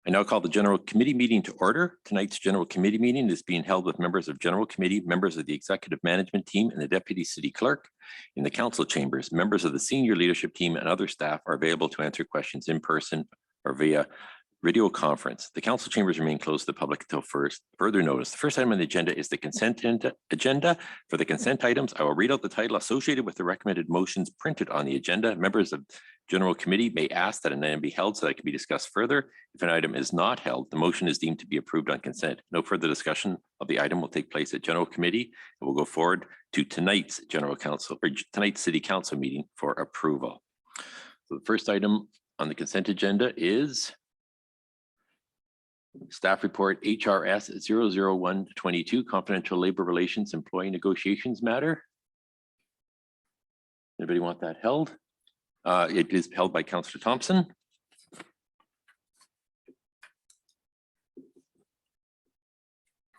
I now call the General Committee meeting to order. Tonight's General Committee meeting is being held with members of General Committee, members of the Executive Management Team, and the Deputy City Clerk in the Council chambers. Members of the Senior Leadership Team and other staff are available to answer questions in person or via video conference. The council chambers remain closed to the public until further notice. The first item on the agenda is the consent agenda. For the consent items, I will read out the title associated with the recommended motions printed on the agenda. Members of General Committee may ask that an item be held so that it can be discussed further. If an item is not held, the motion is deemed to be approved on consent. No further discussion of the item will take place at General Committee. It will go forward to tonight's General Council or tonight's City Council meeting for approval. So the first item on the consent agenda is Staff Report HRS 00122, Confidential Labor Relations Employee Negotiations Matter. Anybody want that held? It is held by Councillor Thompson.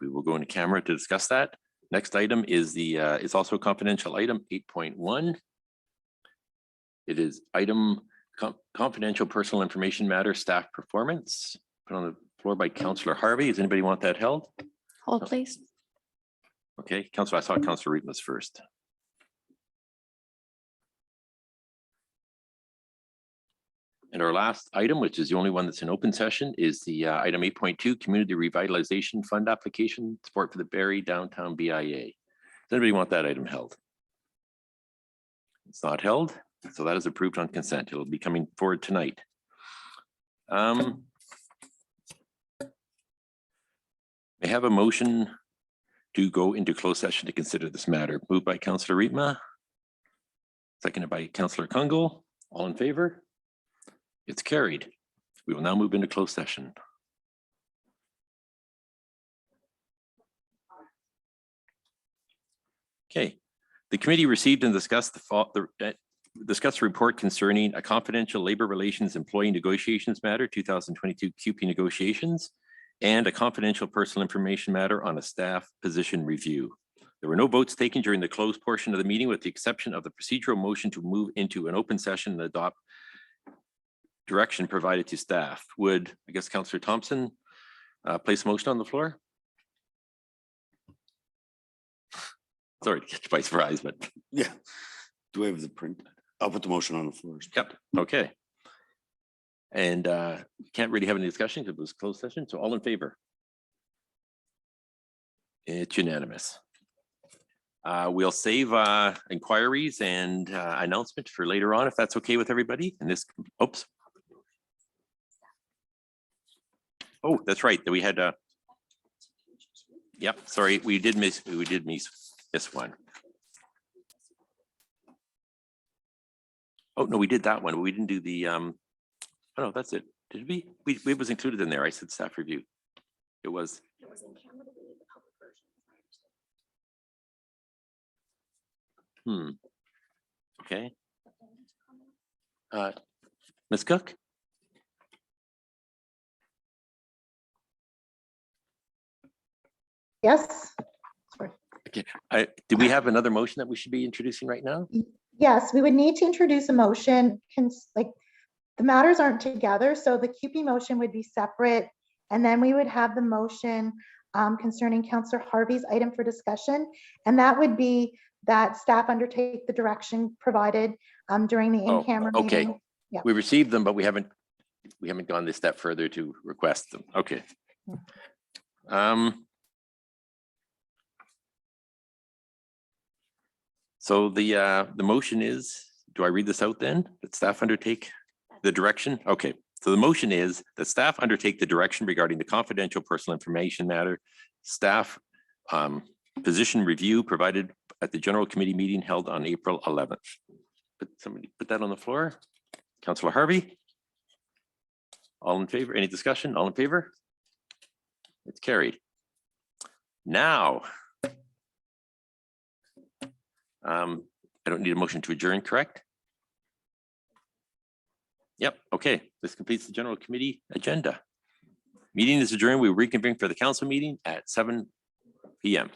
We will go into camera to discuss that. Next item is the it's also a confidential item 8.1. It is item confidential personal information matter staff performance. Put on the floor by Councillor Harvey. Does anybody want that held? Hold, please. Okay, Councillor, I saw Councillor Reitmas first. And our last item, which is the only one that's in open session, is the item 8.2 Community Revitalization Fund Application Support for the Barrie Downtown BIA. Does anybody want that item held? It's not held, so that is approved on consent. It will be coming forward tonight. I have a motion to go into closed session to consider this matter. Moved by Councillor Rietma, seconded by Councillor Kungle. All in favor? It's carried. We will now move into closed session. Okay. The committee received and discussed the report concerning a confidential labor relations employee negotiations matter 2022 QP negotiations and a confidential personal information matter on a staff position review. There were no votes taken during the closed portion of the meeting with the exception of the procedural motion to move into an open session and adopt direction provided to staff. Would, I guess, Councillor Thompson place a motion on the floor? Sorry to catch you by surprise, but. Yeah. Do we have the print? I'll put the motion on the floor. Yep. Okay. And can't really have any discussion because it was closed session. So all in favor? It's unanimous. We'll save inquiries and announcements for later on, if that's okay with everybody. And this, oops. Oh, that's right. That we had. Yep. Sorry, we did miss this one. Oh no, we did that one. We didn't do the. Oh no, that's it. Did we? It was included in there. I said staff review. It was. It was in camera, but we need the public version. Okay. Ms. Cook. Yes. Sorry. Okay. Do we have another motion that we should be introducing right now? Yes, we would need to introduce a motion. Like the matters aren't together, so the QP motion would be separate, and then we would have the motion concerning Councillor Harvey's item for discussion, and that would be that staff undertake the direction provided during the in-camera meeting. Okay. Yeah. We received them, but we haven't gone this step further to request them. Okay. So the motion is, do I read this out then? That staff undertake the direction? Okay, so the motion is that staff undertake the direction regarding the confidential personal information matter, staff position review provided at the General Committee meeting held on April 11th. Somebody put that on the floor. Councillor Harvey? All in favor? Any discussion? All in favor? It's carried. Now, I don't need a motion to adjourn, correct? Yep, okay. This completes the General Committee agenda. Meeting is adjourned. We will reconvene for the council meeting at 7 p.m.